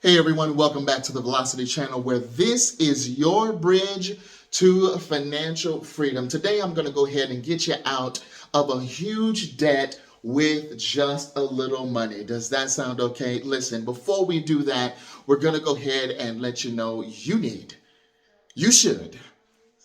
Hey everyone, welcome back to the Velocity channel where this is your bridge to financial freedom. Today I'm going to go ahead and get you out of a huge debt with just a little money. Does that sound okay? Listen, before we do that, we're going to go ahead and let you know you should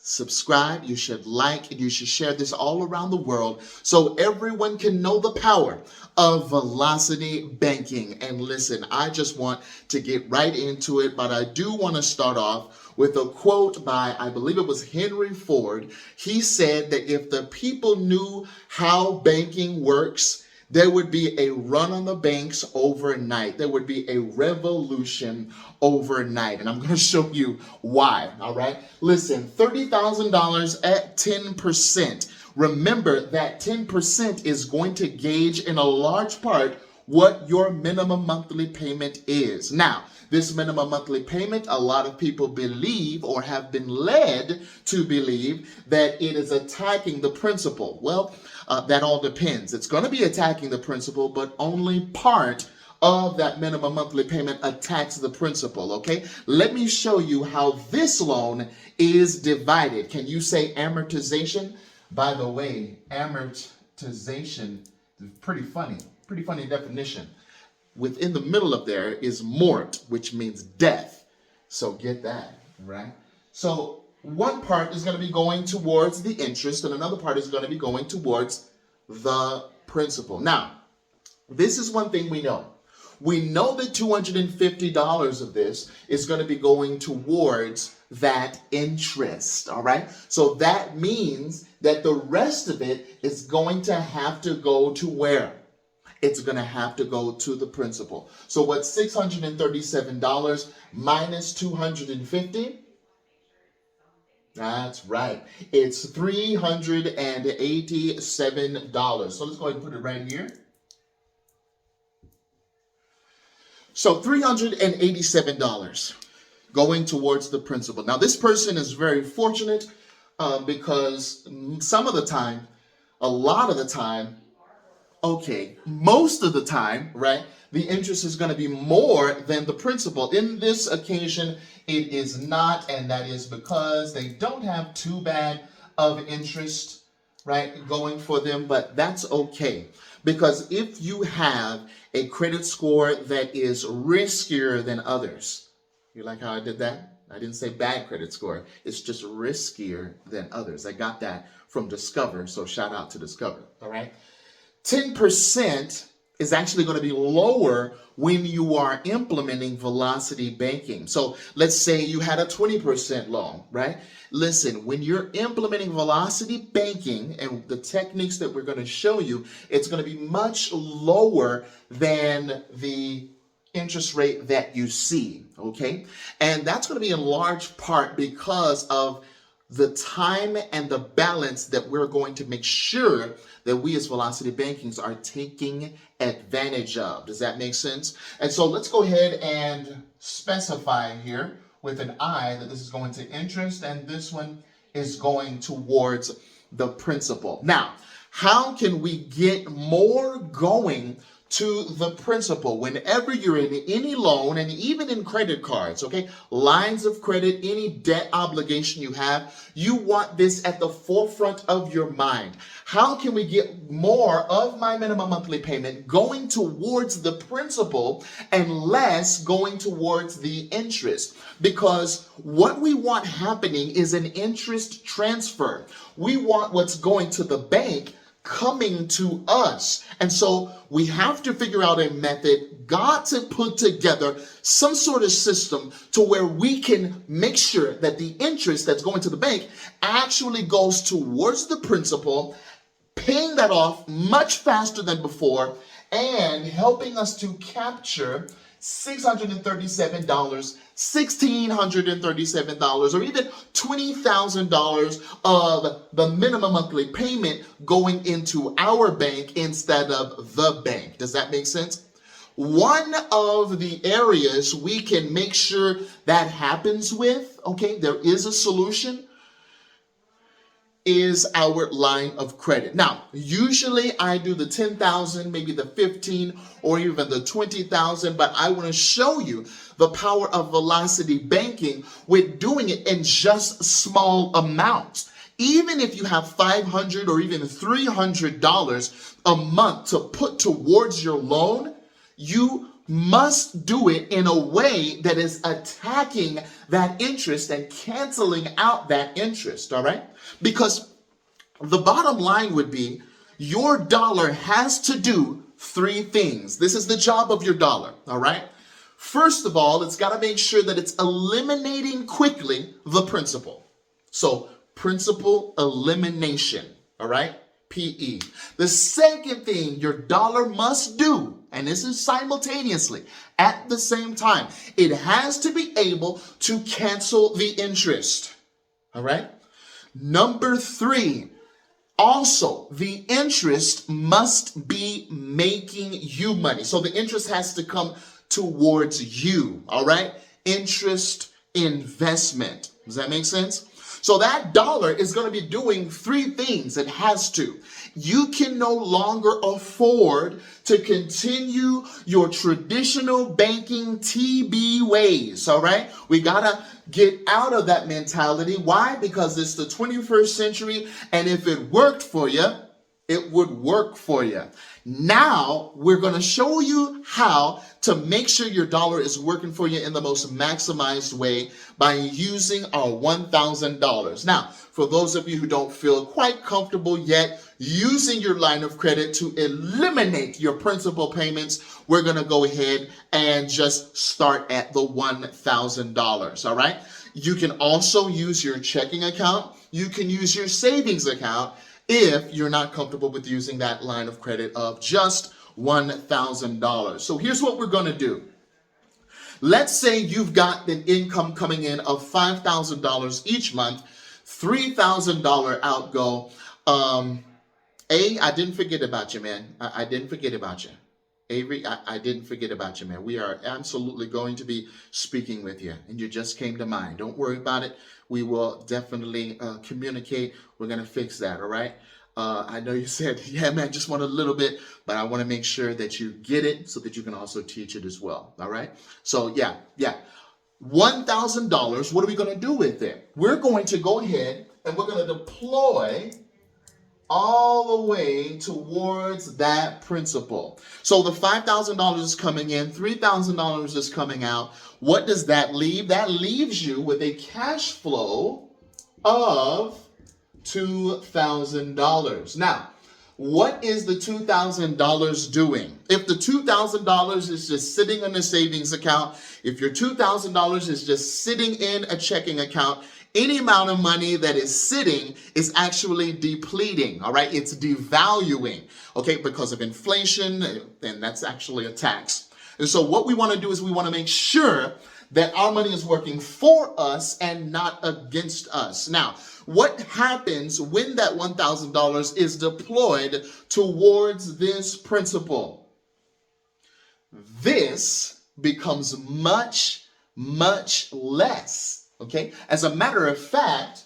subscribe, you should like, and you should share this all around the world so everyone can know the power of velocity banking. And listen, I just want to get right into it, but I do want to start off with a quote by, I believe it was Henry Ford. He said that if the people knew how banking works, there would be a run on the banks overnight. There would be a revolution overnight. And I'm going to show you why. All right. Listen, $30,000 at 10%. Remember that 10% is going to gauge in a large part what your minimum monthly payment is. Now, this minimum monthly payment, a lot of people believe or have been led to believe that it is attacking the principal. Well, that all depends. It's going to be attacking the principal, but only part of that minimum monthly payment attacks the principal, okay? Let me show you how this loan is divided. Can you say amortization? By the way, amortization is pretty funny definition. Within the middle of there is mort, which means death. So get that, right? So one part is going to be going towards the interest and another part is going to be going towards the principal. Now, this is one thing we know. We know that $250 of this is going to be going towards that interest, all right? So that means that the rest of it is going to have to go to where? It's going to have to go to the principal. So what's $637 minus 250? That's right. It's $387. So let's go ahead and put it right here. So $387 going towards the principal. Now this person is very fortunate because some of the time, a lot of the time, okay, most of the time, right, the interest is going to be more than the principal. In this occasion, it is not, and that is because they don't have too bad of interest, right, going for them, but that's okay. Because if you have a credit score that is riskier than others, you like how I did that? I didn't say bad credit score. It's just riskier than others. I got that from Discover, so shout out to Discover, all right? 10% is actually going to be lower when you are implementing velocity banking. So let's say you had a 20% loan, right? Listen, when you're implementing velocity banking and the techniques that we're going to show you, it's going to be much lower than the interest rate that you see, okay? And that's going to be in large part because of the time and the balance that we're going to make sure that we as velocity bankings are taking advantage of. Does that make sense? And so let's go ahead and specify here with an I that this is going to interest and this one is going towards the principal. Now, how can we get more going to the principal? Whenever you're in any loan and even in credit cards, okay, lines of credit, any debt obligation you have, you want this at the forefront of your mind. How can we get more of my minimum monthly payment going towards the principal and less going towards the interest? Because what we want happening is an interest transfer. We want what's going to the bank coming to us. And so we have to figure out a method, got to put together some sort of system to where we can make sure that the interest that's going to the bank actually goes towards the principal, paying that off much faster than before and helping us to capture $637, $1,637, or even $20,000 of the minimum monthly payment going into our bank instead of the bank. Does that make sense? One of the areas we can make sure that happens with, okay, there is a solution, is our line of credit. Now, usually I do the 10,000, maybe the 15, or even the 20,000, but I want to show you the power of velocity banking with doing it in just small amounts. Even if you have $500 or even $300 a month to put towards your loan, you must do it in a way that is attacking that interest and canceling out that interest, all right? Because the bottom line would be your dollar has to do three things. This is the job of your dollar, all right? First of all, it's got to make sure that it's eliminating quickly the principal. So principal elimination, all right? PE. The second thing your dollar must do, and this is simultaneously at the same time, it has to be able to cancel the interest, all right? Number three, also, the interest must be making you money. So the interest has to come towards you, all right? Interest investment. Does that make sense? So that dollar is going to be doing three things. It has to. You can no longer afford to continue your traditional banking TB ways, all right? We got to get out of that mentality. Why? Because it's the 21st century, and if it worked for you, it would work for you. Now, we're going to show you how to make sure your dollar is working for you in the most maximized way by using our $1,000. Now, for those of you who don't feel quite comfortable yet using your line of credit to eliminate your principal payments, we're going to go ahead and just start at the $1,000, all right? You can also use your checking account. You can use your savings account if you're not comfortable with using that line of credit of just $1,000. So here's what we're going to do. Let's say you've got an income coming in of $5,000 each month, $3,000 outgo. I didn't forget about you, man. I didn't forget about you. Avery, I didn't forget about you, man. We are absolutely going to be speaking with you, and you just came to mind. Don't worry about it. We will definitely communicate. We're going to fix that, all right? I know you said, yeah, man, just want a little bit, but I want to make sure that you get it so that you can also teach it as well, all right? So, yeah. $1,000, what are we going to do with it? We're going to go ahead and we're going to deploy all the way towards that principal. So the $5,000 is coming in, $3,000 is coming out. What does that leave? That leaves you with a cash flow of $2,000. Now, what is the $2,000 doing? If the $2,000 is just sitting in a savings account, if your $2,000 is just sitting in a checking account, any amount of money that is sitting is actually depleting, all right? It's devaluing, okay, because of inflation, and that's actually a tax. And so what we want to do is we want to make sure that our money is working for us and not against us. Now, what happens when that $1,000 is deployed towards this principal? This becomes much, much less. Okay, as a matter of fact,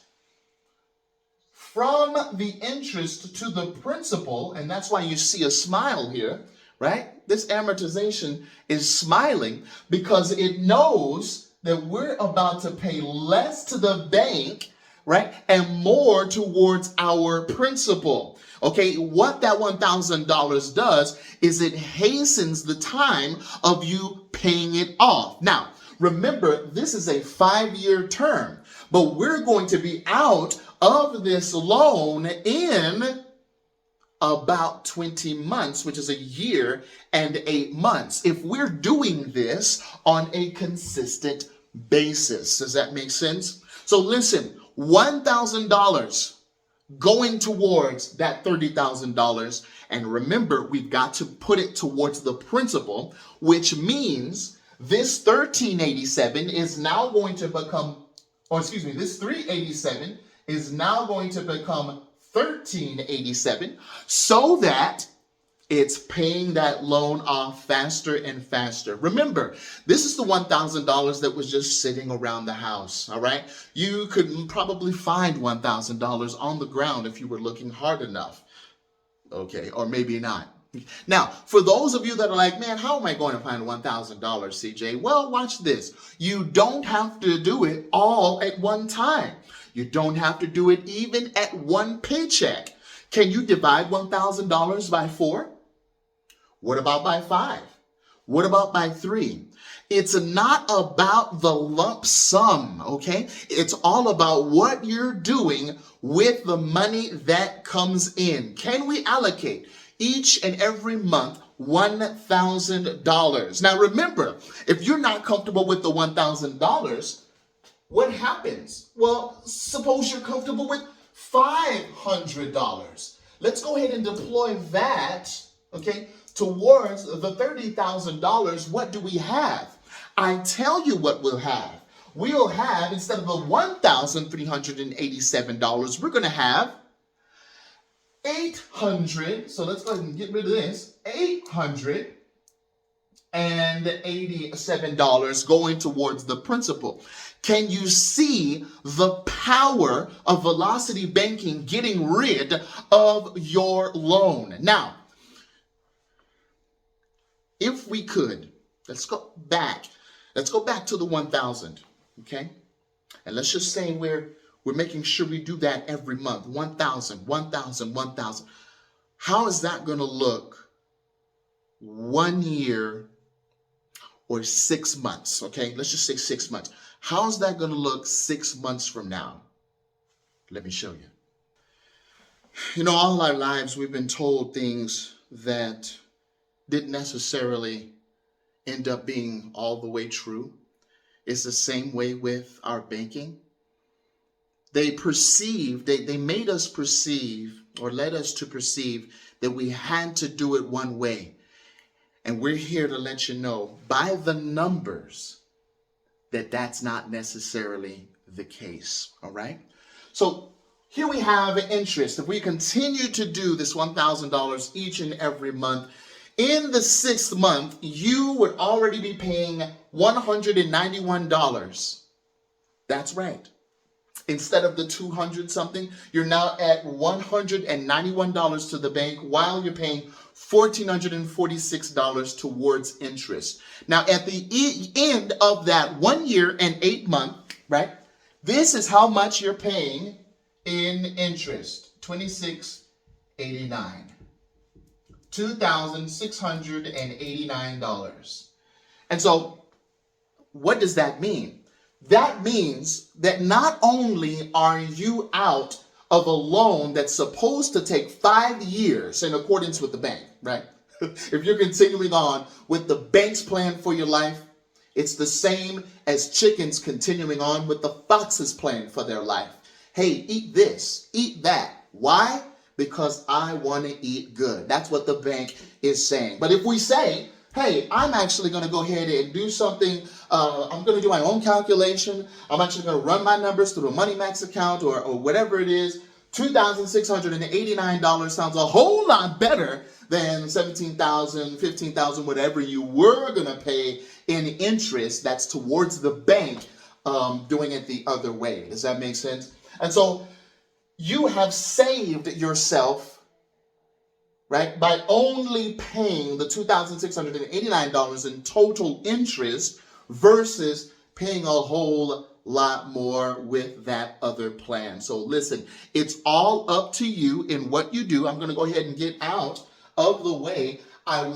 from the interest to the principal, and that's why you see a smile here, right? This amortization is smiling because it knows that we're about to pay less to the bank, right? And more towards our principal. Okay, what that $1,000 does is it hastens the time of you paying it off. Now, remember, this is a 5-year term, but we're going to be out of this loan in about 20 months, which is a year and 8 months, if we're doing this on a consistent basis. Does that make sense? So listen, $1,000 going towards that $30,000. And remember, we've got to put it towards the principal, which means this 1387 is now going to become, this 387 is now going to become 1387 so that it's paying that loan off faster and faster. Remember, this is the $1,000 that was just sitting around the house, all right? You could probably find $1,000 on the ground if you were looking hard enough, okay, or maybe not. Now, for those of you that are like, man, how am I going to find $1,000, CJ? Well, watch this. You don't have to do it all at one time. You don't have to do it even at one paycheck. Can you divide $1,000 by 4? What about by 5? What about by 3? It's not about the lump sum, okay? It's all about what you're doing with the money that comes in. Can we allocate each and every month $1,000? Now remember, if you're not comfortable with the $1,000, what happens? Well, suppose you're comfortable with $500. Let's go ahead and deploy that, okay, towards the $30,000. What do we have? I tell you what we'll have. We'll have, instead of the $1,387, we're going to have 800. So let's go ahead and get rid of this. $887 going towards the principal. Can you see the power of velocity banking getting rid of your loan? Now, if we could, let's go back to the 1,000, okay? And let's just say we're making sure we do that every month. 1,000, 1,000, 1,000. How is that going to look 1 year or 6 months, okay? Let's just say 6 months. How is that going to look 6 months from now? Let me show you. You know, all our lives we've been told things that didn't necessarily end up being all the way true. It's the same way with our banking. They made us perceive, or led us to perceive, that we had to do it one way. And we're here to let you know by the numbers that that's not necessarily the case, all right? So here we have interest. If we continue to do this $1,000 each and every month, in the 6th month, you would already be paying $191. That's right. Instead of the 200 something, you're now at $191 to the bank while you're paying $1,446 towards interest. Now, at the end of that 1 year and 8 month, right, this is how much you're paying in interest, $26.89. $2,689. And so what does that mean? That means that not only are you out of a loan that's supposed to take 5 years in accordance with the bank, right? If you're continuing on with the bank's plan for your life, it's the same as chickens continuing on with the fox's plan for their life. Hey, eat this, eat that. Why? Because I want to eat good. That's what the bank is saying. But if we say, hey, I'm actually going to go ahead and do something, I'm going to do my own calculation, I'm actually going to run my numbers through a Money Max account or whatever it is, $2,689 sounds a whole lot better than $17,000, $15,000, whatever you were going to pay in interest that's towards the bank, doing it the other way. Does that make sense? And so you have saved yourself, right, by only paying the $2,689 in total interest versus paying a whole lot more with that other plan. So listen, it's all up to you in what you do. I'm going to go ahead and get out of the way. I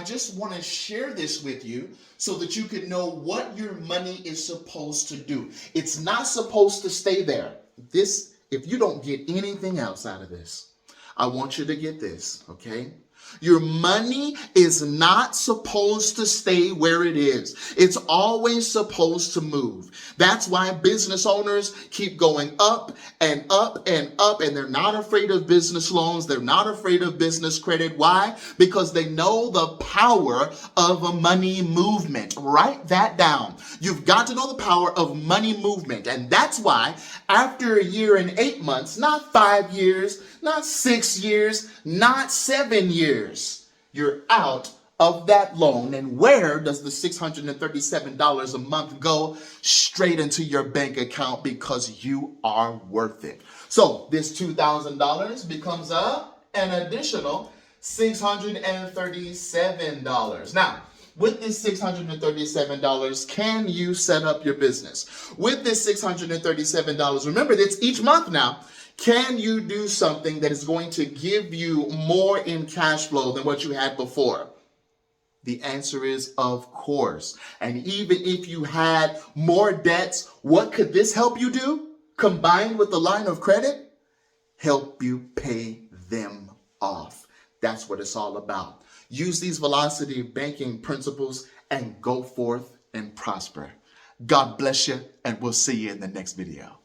just want to share this with you so that you can know what your money is supposed to do. It's not supposed to stay there. If you don't get anything else out of this, I want you to get this, okay? Your money is not supposed to stay where it is. It's always supposed to move. That's why business owners keep going up and up and up, and they're not afraid of business loans. They're not afraid of business credit. Why? Because they know the power of a money movement. Write that down. You've got to know the power of money movement. And that's why after a year and 8 months, not 5 years, not 6 years, not 7 years, you're out of that loan. And where does the $637 a month go? Straight into your bank account, because you are worth it. So this $2,000 becomes an additional $637. Now, with this $637, can you set up your business? With this $637, remember that's each month now, can you do something that is going to give you more in cash flow than what you had before? The answer is, of course. And even if you had more debts, what could this help you do? Combined with the line of credit, help you pay them off. That's what it's all about. Use these velocity banking principles and go forth and prosper. God bless you, and we'll see you in the next video.